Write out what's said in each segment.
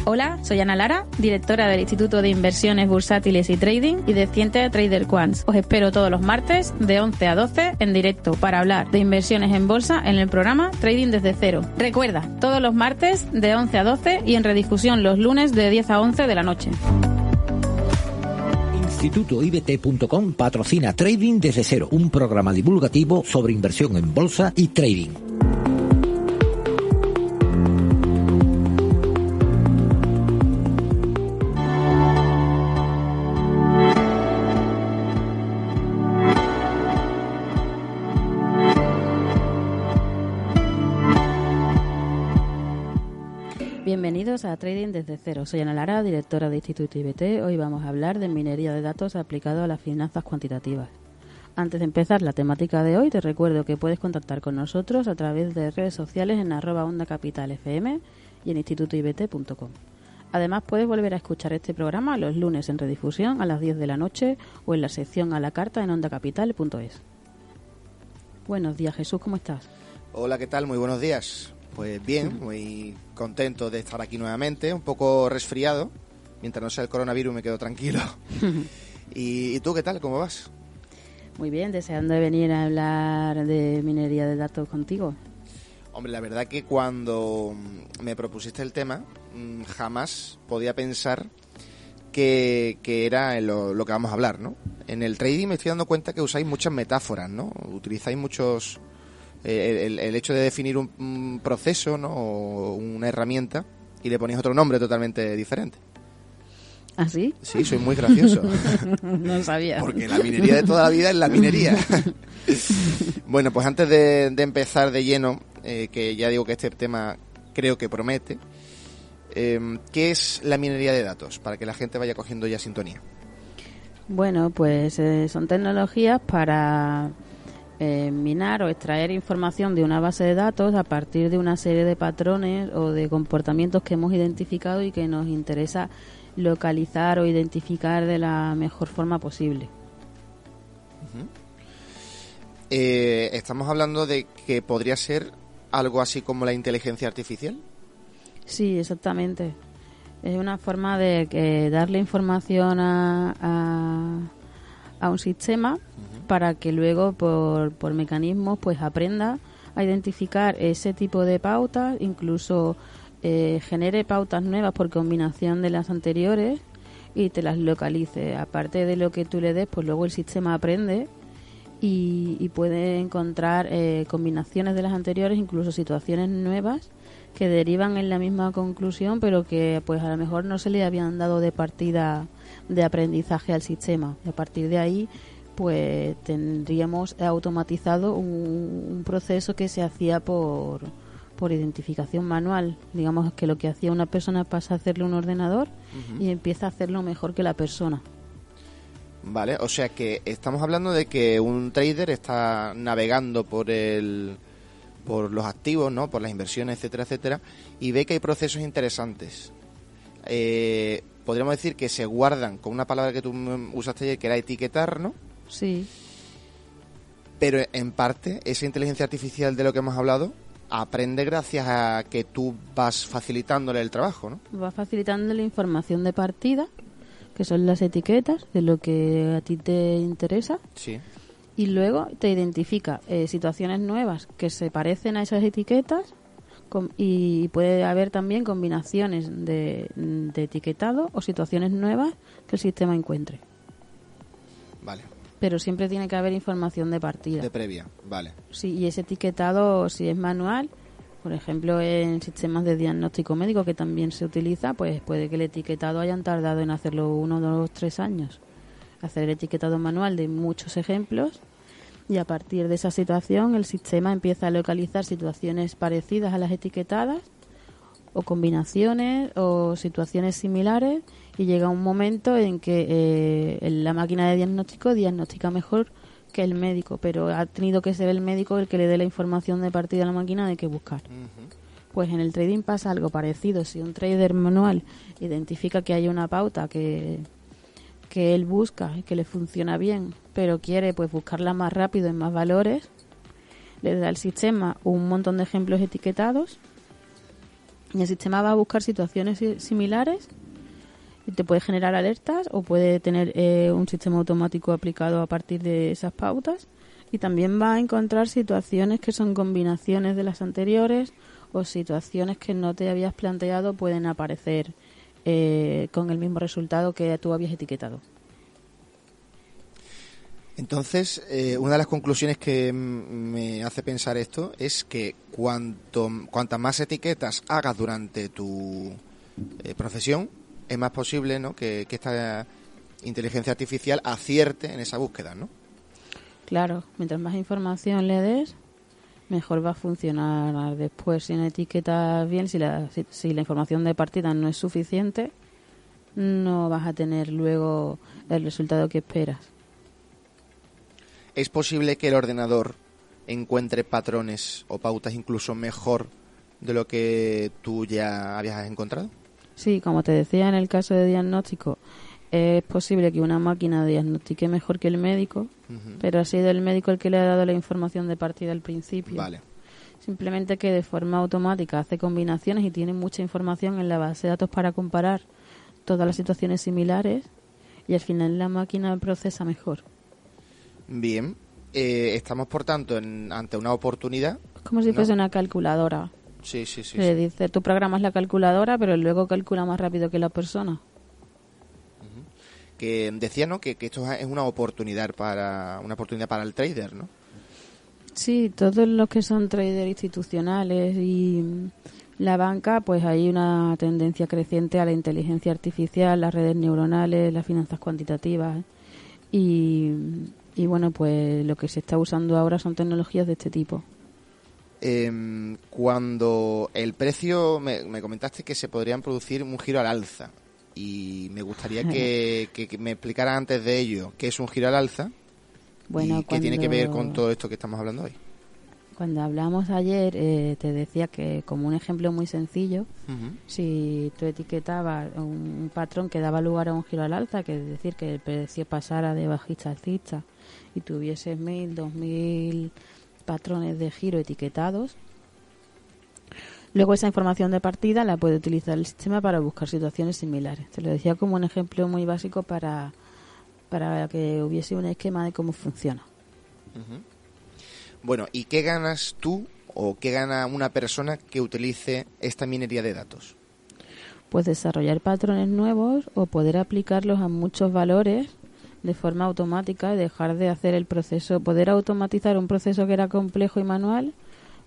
Hola, soy Ana Lara, directora del Instituto de Inversiones Bursátiles y Trading y de Ciente Trader Quants. Os espero todos los martes de 11 a 12 en directo para hablar de inversiones en bolsa en el programa Trading desde cero. Recuerda, todos los martes de 11 a 12 y en redifusión los lunes de 10 a 11 de la noche. InstitutoIBT.com patrocina Trading desde cero, un programa divulgativo sobre inversión en bolsa y trading. Bienvenidos a Trading desde cero. Soy Ana Lara, directora de Instituto IBT. Hoy vamos a hablar de minería de datos aplicado a las finanzas cuantitativas. Antes de empezar la temática de hoy, te recuerdo que puedes contactar con nosotros a través de redes sociales en @OndaCapitalFM y en institutoIBT.com. Además, puedes volver a escuchar este programa los lunes en redifusión a las 10 de la noche o en la sección a la carta en OndaCapital.es. Buenos días, Jesús, ¿cómo estás? Hola, ¿qué tal? Muy buenos días. Pues bien, muy contento de estar aquí nuevamente, un poco resfriado. Mientras no sea el coronavirus me quedo tranquilo. ¿Y tú qué tal? ¿Cómo vas? Muy bien, deseando de venir a hablar de minería de datos contigo. Hombre, la verdad que cuando me propusiste el tema, jamás podía pensar que era lo que vamos a hablar, ¿no? En el trading me estoy dando cuenta que usáis muchas metáforas, ¿no? Utilizáis muchos... El hecho de definir un proceso, ¿no? O una herramienta y le ponéis otro nombre totalmente diferente. ¿Ah, sí? Sí, soy muy gracioso. No sabía. Porque la minería de toda la vida es la minería. Bueno, pues antes de empezar de lleno, que ya digo que este tema creo que promete, ¿qué es la minería de datos? Para que la gente vaya cogiendo ya sintonía. Bueno, pues son tecnologías para... minar o extraer información de una base de datos a partir de una serie de patrones o de comportamientos que hemos identificado y que nos interesa localizar o identificar de la mejor forma posible. Estamos hablando de que podría ser algo así como la inteligencia artificial. Sí, exactamente. Es una forma de darle información a un sistema para que luego por mecanismos pues aprenda a identificar ese tipo de pautas, incluso genere pautas nuevas por combinación de las anteriores y te las localice. Aparte de lo que tú le des, pues luego el sistema aprende y puede encontrar combinaciones de las anteriores, incluso situaciones nuevas que derivan en la misma conclusión, pero que pues a lo mejor no se le habían dado de partida de aprendizaje al sistema. Y a partir de ahí pues tendríamos automatizado un proceso que se hacía por identificación manual. Digamos que lo que hacía una persona pasa a hacerle un ordenador y empieza a hacerlo mejor que la persona. Vale, o sea que estamos hablando de que un trader está navegando por los activos, ¿no? Por las inversiones, etcétera, etcétera, y ve que hay procesos interesantes. Podríamos decir que se guardan con una palabra que tú usaste ayer, que era etiquetar, ¿no? Sí. Pero en parte, esa inteligencia artificial de lo que hemos hablado aprende gracias a que tú vas facilitándole el trabajo, ¿no? Vas facilitándole información de partida, que son las etiquetas de lo que a ti te interesa. Sí. Y luego te identifica situaciones nuevas que se parecen a esas etiquetas y puede haber también combinaciones de etiquetado o situaciones nuevas que el sistema encuentre. Vale. Pero siempre tiene que haber información de partida. De previa, vale. Sí, y ese etiquetado, si es manual, por ejemplo, en sistemas de diagnóstico médico que también se utiliza, pues puede que el etiquetado hayan tardado en hacerlo 1, 2, 3 años. Hacer el etiquetado manual de muchos ejemplos y a partir de esa situación el sistema empieza a localizar situaciones parecidas a las etiquetadas o combinaciones o situaciones similares y llega un momento en que la máquina de diagnóstico diagnostica mejor que el médico, pero ha tenido que ser el médico el que le dé la información de partida a la máquina de qué buscar. Pues en el trading pasa algo parecido. Si un trader manual identifica que hay una pauta que él busca y que le funciona bien, pero quiere pues buscarla más rápido en más valores, le da al sistema un montón de ejemplos etiquetados Y el sistema va a buscar situaciones similares y te puede generar alertas o puede tener un sistema automático aplicado a partir de esas pautas. Y también va a encontrar situaciones que son combinaciones de las anteriores o situaciones que no te habías planteado pueden aparecer con el mismo resultado que tú habías etiquetado. Entonces, una de las conclusiones que me hace pensar esto es que cuantas más etiquetas hagas durante tu profesión, es más posible, ¿no?, que esta inteligencia artificial acierte en esa búsqueda, ¿no? Claro, mientras más información le des, mejor va a funcionar después. Si no etiquetas bien, si la información de partida no es suficiente, no vas a tener luego el resultado que esperas. ¿Es posible que el ordenador encuentre patrones o pautas incluso mejor de lo que tú ya habías encontrado? Sí, como te decía en el caso de diagnóstico, es posible que una máquina diagnostique mejor que el médico, pero ha sido el médico el que le ha dado la información de partida al principio. Vale. Simplemente que de forma automática hace combinaciones y tiene mucha información en la base de datos para comparar todas las situaciones similares y al final la máquina procesa mejor. Bien, estamos por tanto ante una oportunidad. Es como si fuese una calculadora. Sí. Le dice, tú programas la calculadora, pero luego calcula más rápido que la persona. Que decía, ¿no?, que esto es una oportunidad para el trader, ¿no? Sí, todos los que son traders institucionales y la banca, pues hay una tendencia creciente a la inteligencia artificial, las redes neuronales, las finanzas cuantitativas y bueno, pues lo que se está usando ahora son tecnologías de este tipo. Cuando el precio, me comentaste que se podrían producir un giro al alza, y me gustaría que me explicara antes de ello qué es un giro al alza, y qué tiene que ver con todo esto que estamos hablando hoy. Cuando hablamos ayer, te decía que como un ejemplo muy sencillo, si tú etiquetabas un patrón que daba lugar a un giro al alza, que es decir, que el precio pasara de bajista a alcista y tuvieses 1.000, 2.000 patrones de giro etiquetados, luego esa información de partida la puede utilizar el sistema para buscar situaciones similares. Te lo decía como un ejemplo muy básico para que hubiese un esquema de cómo funciona. Bueno, ¿y qué ganas tú o qué gana una persona que utilice esta minería de datos? Pues desarrollar patrones nuevos o poder aplicarlos a muchos valores de forma automática y dejar de hacer el proceso, poder automatizar un proceso que era complejo y manual,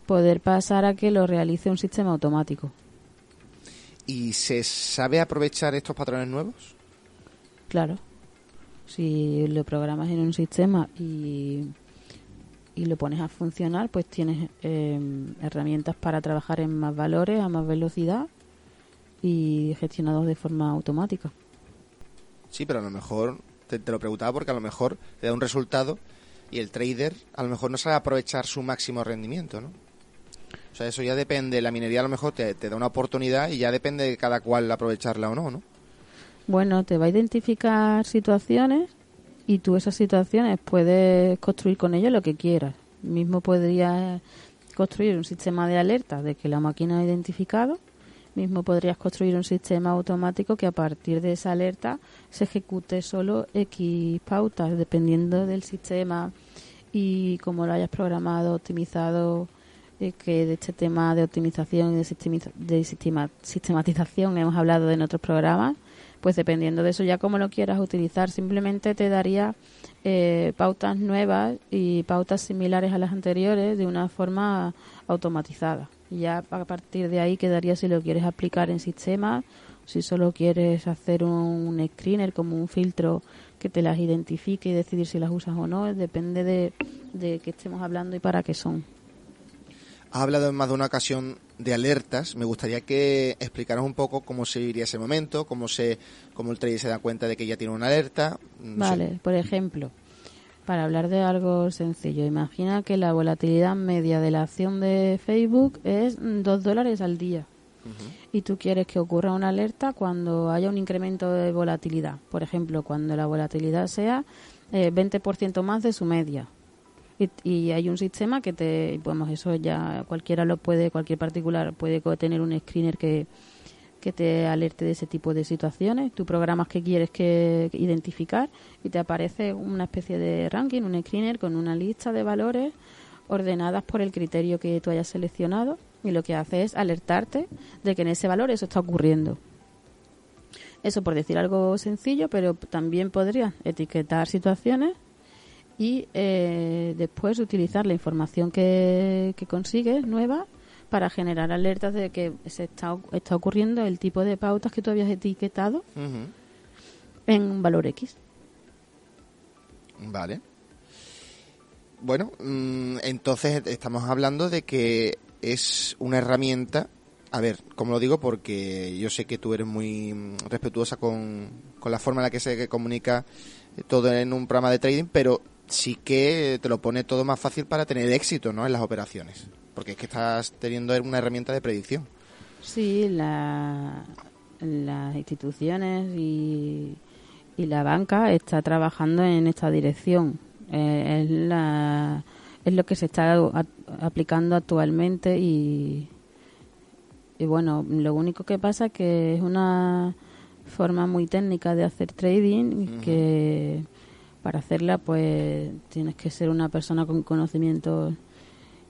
poder pasar a que lo realice un sistema automático. ¿Y se sabe aprovechar estos patrones nuevos? Claro. Si lo programas en un sistema y lo pones a funcionar, pues tienes herramientas para trabajar en más valores, a más velocidad y gestionados de forma automática. Sí, pero a lo mejor, te lo preguntaba porque a lo mejor te da un resultado y el trader a lo mejor no sabe aprovechar su máximo rendimiento, ¿no? O sea, eso ya depende, la minería a lo mejor te da una oportunidad y ya depende de cada cual aprovecharla o no, ¿no? Bueno, te va a identificar situaciones y tú esas situaciones puedes construir con ello lo que quieras. Mismo podrías construir un sistema de alerta de que la máquina ha identificado. Mismo podrías construir un sistema automático que a partir de esa alerta se ejecute solo X pautas, dependiendo del sistema y cómo lo hayas programado, optimizado, que de este tema de optimización y de sistematización hemos hablado en otros programas. Pues dependiendo de eso ya cómo lo quieras utilizar, simplemente te daría pautas nuevas y pautas similares a las anteriores de una forma automatizada. Y ya a partir de ahí quedaría si lo quieres aplicar en sistemas, si solo quieres hacer un screener como un filtro que te las identifique y decidir si las usas o no, depende de qué estemos hablando y para qué son. Has hablado en más de una ocasión de alertas. Me gustaría que explicaras un poco cómo se viviría ese momento, cómo el trader se da cuenta de que ya tiene una alerta. Vale, por ejemplo, para hablar de algo sencillo, imagina que la volatilidad media de la acción de Facebook es $2 al día. Y tú quieres que ocurra una alerta cuando haya un incremento de volatilidad. Por ejemplo, cuando la volatilidad sea 20% más de su media. y hay un sistema que eso ya cualquier particular puede tener un screener que te alerte de ese tipo de situaciones. Tú programas qué quieres identificar y te aparece una especie de ranking, un screener con una lista de valores ordenadas por el criterio que tú hayas seleccionado, y lo que hace es alertarte de que en ese valor eso está ocurriendo. Eso por decir algo sencillo, pero también podrías etiquetar situaciones y después utilizar la información que consigues nueva para generar alertas de que se está ocurriendo el tipo de pautas que tú habías etiquetado en un valor X. Vale. Bueno, entonces estamos hablando de que es una herramienta. A ver, como lo digo, porque yo sé que tú eres muy respetuosa con la forma en la que se comunica todo en un programa de trading, pero sí que te lo pone todo más fácil para tener éxito, ¿no?, en las operaciones. Porque es que estás teniendo una herramienta de predicción. Sí, las instituciones y la banca está trabajando en esta dirección. Es lo que se está aplicando actualmente y bueno, lo único que pasa es que es una forma muy técnica de hacer trading y que para hacerla pues tienes que ser una persona con conocimientos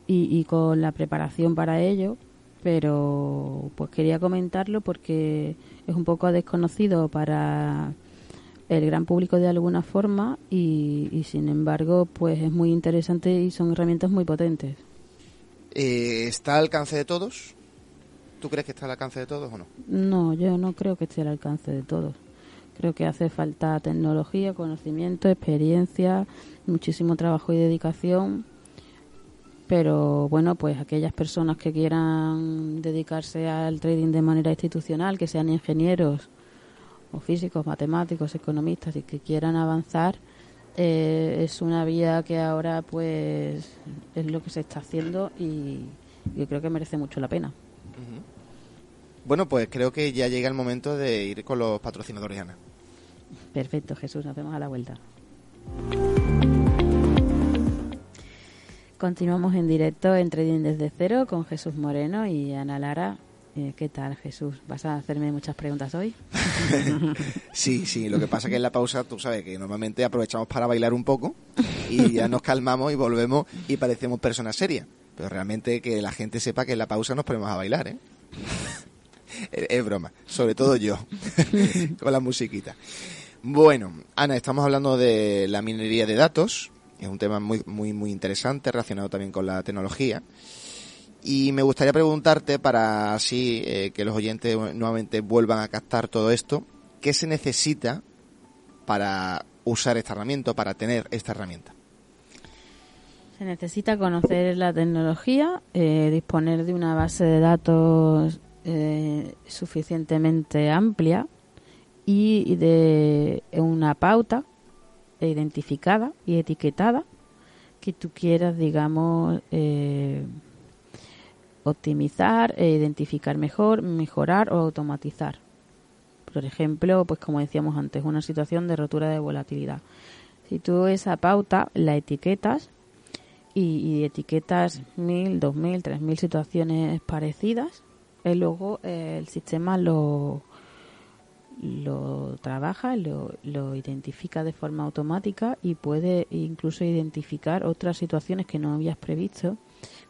y con la preparación para ello, pero pues quería comentarlo porque es un poco desconocido para el gran público de alguna forma y sin embargo pues es muy interesante y son herramientas muy potentes. ¿Está al alcance de todos? ¿Tú crees que está al alcance de todos o no? No, yo no creo que esté al alcance de todos. Creo que hace falta tecnología, conocimiento, experiencia, muchísimo trabajo y dedicación. Pero bueno, pues aquellas personas que quieran dedicarse al trading de manera institucional, que sean ingenieros o físicos, matemáticos, economistas y que quieran avanzar, es una vía que ahora pues es lo que se está haciendo y yo creo que merece mucho la pena. Bueno, pues creo que ya llega el momento de ir con los patrocinadores, Ana. Perfecto, Jesús, nos vemos a la vuelta. Continuamos en directo en Trading desde cero con Jesús Moreno y Ana Lara. ¿Qué tal, Jesús? ¿Vas a hacerme muchas preguntas hoy? Sí, lo que pasa es que en la pausa, tú sabes que normalmente aprovechamos para bailar un poco y ya nos calmamos y volvemos y parecemos personas serias. Pero realmente que la gente sepa que en la pausa nos ponemos a bailar, ¿eh? Es broma, sobre todo yo, con la musiquita. Bueno, Ana, estamos hablando de la minería de datos, es un tema muy, muy, muy interesante, relacionado también con la tecnología. Y me gustaría preguntarte, para así que los oyentes nuevamente vuelvan a captar todo esto, ¿qué se necesita para usar esta herramienta, para tener esta herramienta? Se necesita conocer la tecnología, disponer de una base de datos suficientemente amplia y de una pauta identificada y etiquetada que tú quieras, digamos, optimizar, identificar mejor, mejorar o automatizar. Por ejemplo, pues como decíamos antes, una situación de rotura de volatilidad. Si tú esa pauta la etiquetas y etiquetas 1.000, 2.000, 3.000 situaciones parecidas, luego el sistema lo trabaja, lo identifica de forma automática y puede incluso identificar otras situaciones que no habías previsto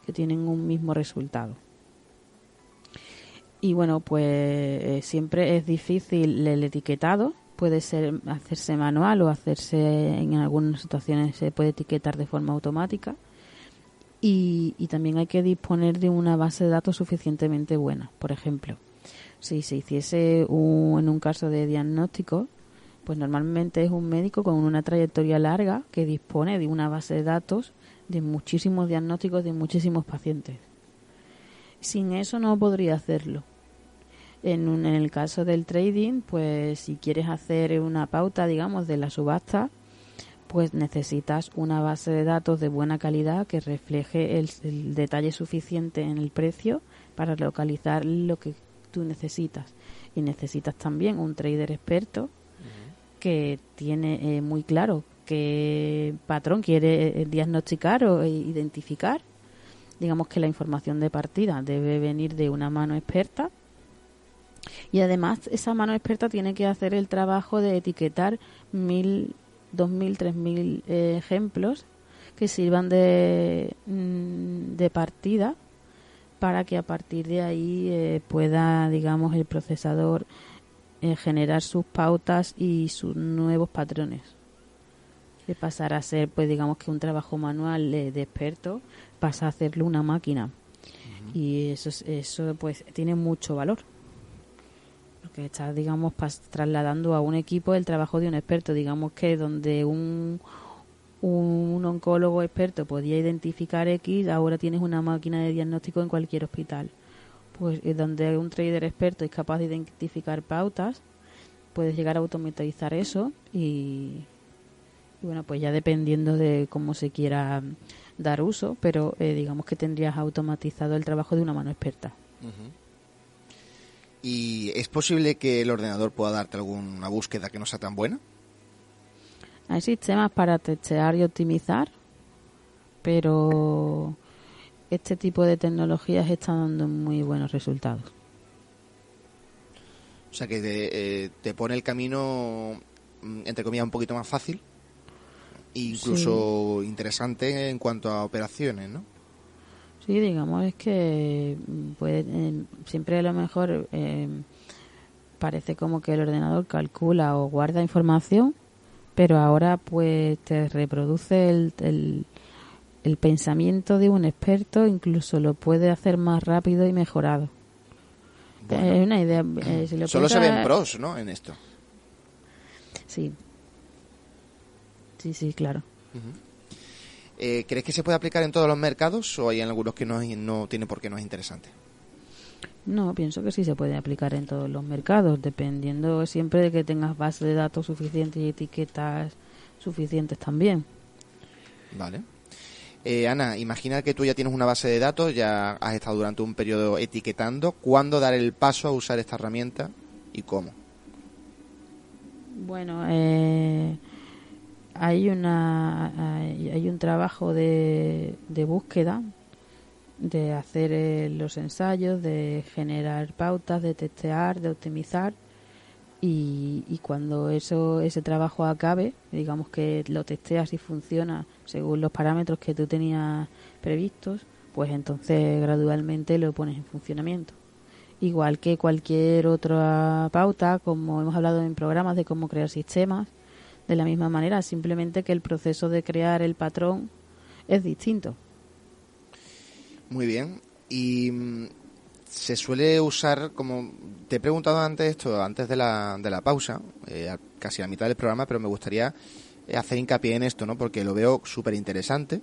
que tienen un mismo resultado. Y bueno, pues siempre es difícil el etiquetado, puede ser hacerse manual o hacerse en algunas situaciones se puede etiquetar de forma automática. Y también hay que disponer de una base de datos suficientemente buena. Por ejemplo, si se hiciese en un caso de diagnóstico, pues normalmente es un médico con una trayectoria larga que dispone de una base de datos de muchísimos diagnósticos de muchísimos pacientes. Sin eso no podría hacerlo. En el caso del trading, pues si quieres hacer una pauta, digamos, de la subasta, pues necesitas una base de datos de buena calidad que refleje el detalle suficiente en el precio para localizar lo que tú necesitas. Y necesitas también un trader experto que tiene muy claro qué patrón quiere diagnosticar o identificar. Digamos que la información de partida debe venir de una mano experta. Y además esa mano experta tiene que hacer el trabajo de etiquetar 1.000, 2.000, 3.000 ejemplos que sirvan de partida para que a partir de ahí pueda, digamos, el procesador generar sus pautas y sus nuevos patrones. De pasar a ser, pues digamos que un trabajo manual de experto, pasa a hacerlo una máquina. Uh-huh. Y eso pues tiene mucho valor. Porque está, digamos, trasladando a un equipo el trabajo de un experto. Digamos que donde un oncólogo experto podía identificar X, ahora tienes una máquina de diagnóstico en cualquier hospital. Pues donde un trader experto es capaz de identificar pautas, puedes llegar a automatizar eso y bueno, pues ya dependiendo de cómo se quiera dar uso, pero digamos que tendrías automatizado el trabajo de una mano experta. Uh-huh. ¿Y es posible que el ordenador pueda darte alguna búsqueda que no sea tan buena? Hay sistemas para testear y optimizar, pero este tipo de tecnologías están dando muy buenos resultados. O sea que te pone el camino, entre comillas, un poquito más fácil e incluso interesante en cuanto a operaciones, ¿no? Sí, digamos, es que siempre a lo mejor parece como que el ordenador calcula o guarda información, pero ahora pues te reproduce el pensamiento de un experto, incluso lo puede hacer más rápido y mejorado. Bueno, es una idea. Solo se ven pros, ¿no? En esto. Sí. Sí, claro. Uh-huh. ¿Crees que se puede aplicar en todos los mercados o hay en algunos que no tiene por qué no es interesante? No, pienso que sí se puede aplicar en todos los mercados, dependiendo siempre de que tengas base de datos suficientes y etiquetas suficientes también. Vale. Ana, imagina que tú ya tienes una base de datos, ya has estado durante un periodo etiquetando. ¿Cuándo dar el paso a usar esta herramienta y cómo? Bueno, hay un trabajo de búsqueda, de hacer los ensayos, de generar pautas, de testear, de optimizar y cuando ese trabajo acabe, digamos que lo testeas y funciona según los parámetros que tú tenías previstos, pues entonces gradualmente lo pones en funcionamiento. Igual que cualquier otra pauta, como hemos hablado en programas de cómo crear sistemas, de la misma manera, simplemente que el proceso de crear el patrón es distinto. Muy bien. Y se suele usar, como te he preguntado antes esto, antes de la pausa, casi a mitad del programa, pero me gustaría hacer hincapié en esto, ¿no? Porque lo veo súper interesante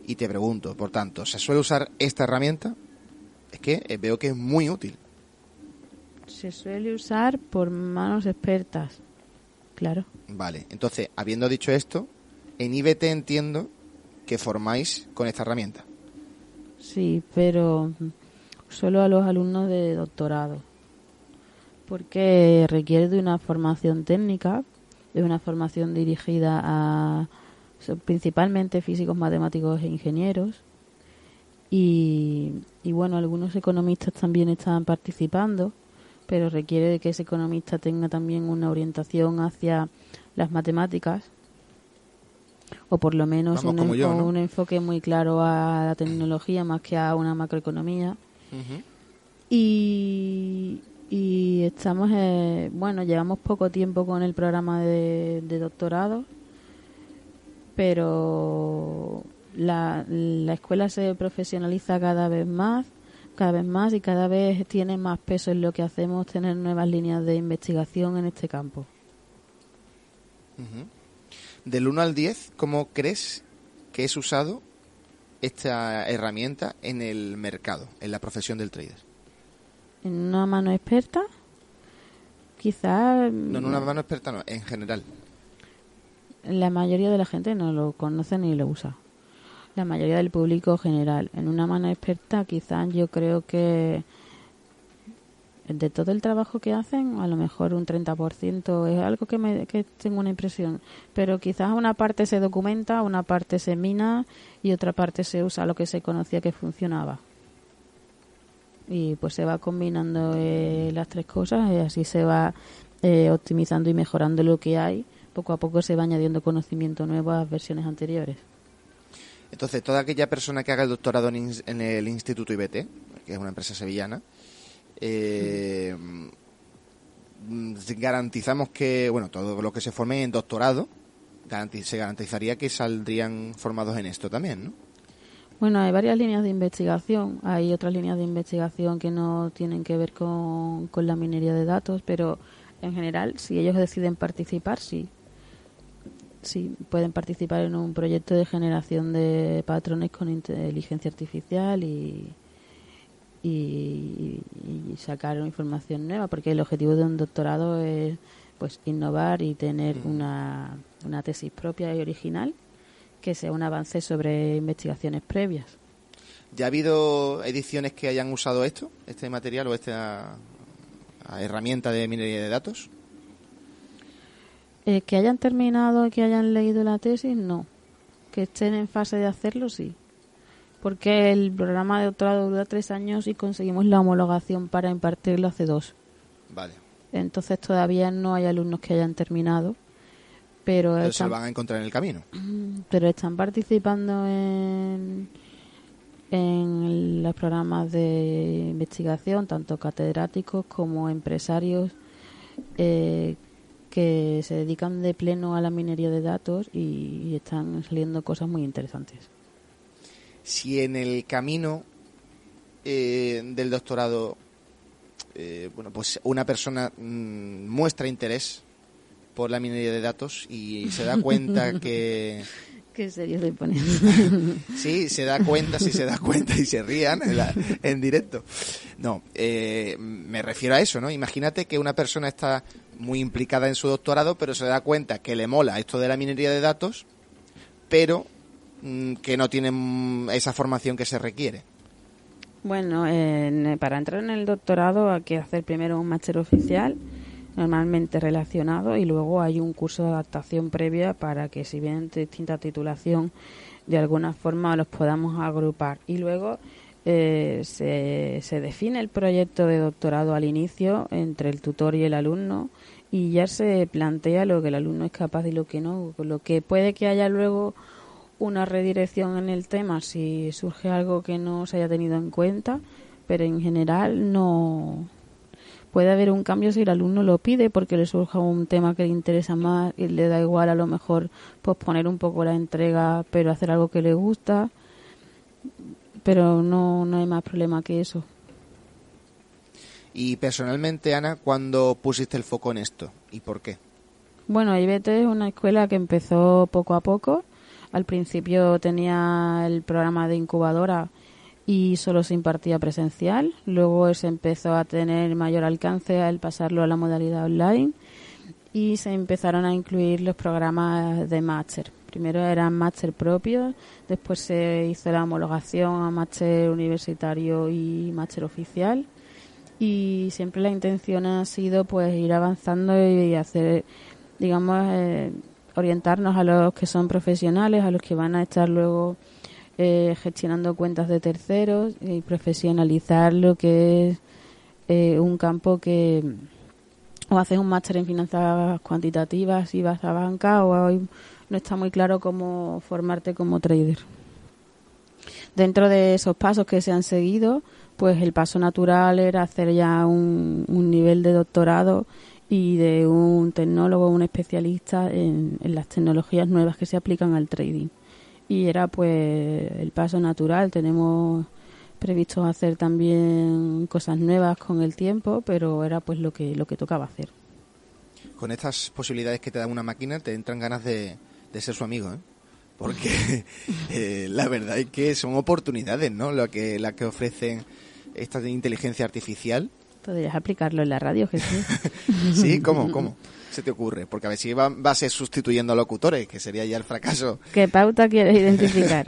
y te pregunto, por tanto, ¿se suele usar esta herramienta? Es que veo que es muy útil. Se suele usar por manos expertas, claro. Vale, entonces, habiendo dicho esto, en IBT entiendo que formáis con esta herramienta. Sí, pero solo a los alumnos de doctorado, porque requiere de una formación técnica, de una formación dirigida a principalmente físicos, matemáticos e ingenieros, y bueno, algunos economistas también están participando, pero requiere de que ese economista tenga también una orientación hacia las matemáticas, o por lo menos un enfoque muy claro a la tecnología más que a una macroeconomía. Uh-huh. Y estamos, llevamos poco tiempo con el programa de doctorado, pero la escuela se profesionaliza cada vez más y cada vez tiene más peso en lo que hacemos, tener nuevas líneas de investigación en este campo. Uh-huh. Del 1 al 10, ¿cómo crees que es usado esta herramienta en el mercado, en la profesión del trader? ¿En una mano experta? Quizás... No, en una mano experta no, en general. La mayoría de la gente no lo conoce ni lo usa. La mayoría del público general. En una mano experta quizás yo creo que de todo el trabajo que hacen, a lo mejor un 30% es algo que tengo una impresión, pero quizás una parte se documenta, una parte se mina y otra parte se usa lo que se conocía que funcionaba. Y pues se va combinando las tres cosas y así se va optimizando y mejorando lo que hay. Poco a poco se va añadiendo conocimiento nuevo a versiones anteriores. Entonces, toda aquella persona que haga el doctorado en el Instituto IBT, que es una empresa sevillana, garantizamos que, bueno, todo lo que se forme en doctorado, se garantizaría que saldrían formados en esto también, ¿no? Bueno, hay varias líneas de investigación. Hay otras líneas de investigación que no tienen que ver con la minería de datos, pero en general, si ellos deciden participar, sí. Sí, pueden participar en un proyecto de generación de patrones con inteligencia artificial y sacar información nueva, porque el objetivo de un doctorado es pues innovar y tener una tesis propia y original que sea un avance sobre investigaciones previas. ¿Ya ha habido ediciones que hayan usado este material o esta herramienta de minería de datos? Que hayan terminado y que hayan leído la tesis, no. Que estén en fase de hacerlo, sí. Porque el programa de doctorado dura 3 años y conseguimos la homologación para impartirlo hace 2. Vale. Entonces todavía no hay alumnos que hayan terminado. Pero se lo van a encontrar en el camino. Pero están participando en los programas de investigación, tanto catedráticos como empresarios que se dedican de pleno a la minería de datos y están saliendo cosas muy interesantes. Si en el camino del doctorado, pues una persona muestra interés por la minería de datos y se da cuenta que... Qué serio estoy poniendo. Sí, se da cuenta y se rían en directo. No, me refiero a eso, ¿no? Imagínate que una persona está muy implicada en su doctorado, pero se da cuenta que le mola esto de la minería de datos, pero que no tiene esa formación que se requiere. Bueno, para entrar en el doctorado hay que hacer primero un máster oficial, normalmente relacionado, y luego hay un curso de adaptación previa para que, si bien distinta titulación, de alguna forma los podamos agrupar. Y luego se define el proyecto de doctorado al inicio entre el tutor y el alumno y ya se plantea lo que el alumno es capaz y lo que no. Lo que puede que haya luego una redirección en el tema si surge algo que no se haya tenido en cuenta, pero en general no... Puede haber un cambio si el alumno lo pide porque le surja un tema que le interesa más y le da igual a lo mejor posponer un poco la entrega pero hacer algo que le gusta, pero no hay más problema que eso. Y personalmente, Ana, ¿cuándo pusiste el foco en esto y por qué? Bueno, IBT es una escuela que empezó poco a poco. Al principio tenía el programa de incubadora y solo se impartía presencial. Luego se empezó a tener mayor alcance al pasarlo a la modalidad online y se empezaron a incluir los programas de máster. Primero eran máster propios, después se hizo la homologación a máster universitario y máster oficial, y siempre la intención ha sido pues ir avanzando y hacer, digamos, orientarnos a los que son profesionales, a los que van a estar luego gestionando cuentas de terceros y profesionalizar lo que es un campo que o haces un máster en finanzas cuantitativas y vas a banca, o hoy no está muy claro cómo formarte como trader. Dentro de esos pasos que se han seguido, pues el paso natural era hacer ya un nivel de doctorado y de un tecnólogo, un especialista en las tecnologías nuevas que se aplican al trading. Y era pues el paso natural. Tenemos previsto hacer también cosas nuevas con el tiempo, pero era pues lo que tocaba hacer. Con estas posibilidades que te da una máquina te entran ganas de ser su amigo, ¿eh? Porque la verdad es que son oportunidades, ¿no? La que ofrecen esta de inteligencia artificial. Podrías aplicarlo en la radio, Jesús. ¿Sí? ¿Cómo se te ocurre? Porque a ver si va a ser sustituyendo a locutores, que sería ya el fracaso. ¿Qué pauta quieres identificar?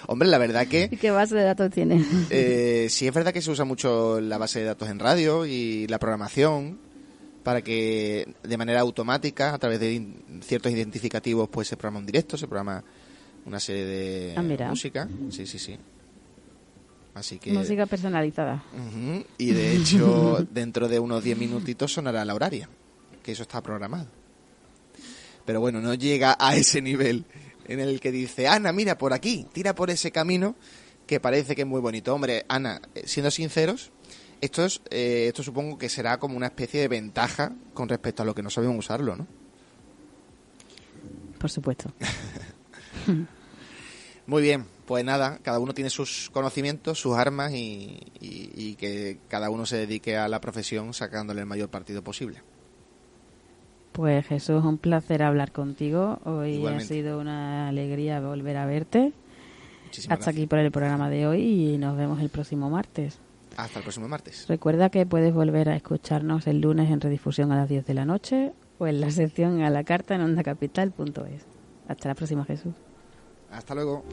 Hombre, la verdad que... ¿Y qué base de datos tiene? Sí es verdad que se usa mucho la base de datos en radio y la programación para que de manera automática, a través de ciertos identificativos, pues se programa un directo, se programa una serie de música. Sí, sí, sí. Así que... Música personalizada. Uh-huh. Y de hecho, dentro de unos 10 minutitos sonará la horaria, que eso está programado. Pero bueno, no llega a ese nivel en el que dice, Ana, mira, por aquí, tira por ese camino que parece que es muy bonito. Hombre, Ana, siendo sinceros, esto supongo que será como una especie de ventaja con respecto a lo que no sabemos usarlo, ¿no? Por supuesto. Muy bien, pues nada, cada uno tiene sus conocimientos, sus armas y que cada uno se dedique a la profesión sacándole el mayor partido posible. Pues Jesús, un placer hablar contigo. Hoy Igualmente. ha sido una alegría volver a verte. Muchísimas Hasta aquí gracias. por el programa de hoy y nos vemos el próximo martes. Hasta el próximo martes. Recuerda que puedes volver a escucharnos el lunes en redifusión a las 10 de la noche o en la sección a la carta en ondacapital.es. Hasta la próxima, Jesús. Hasta luego.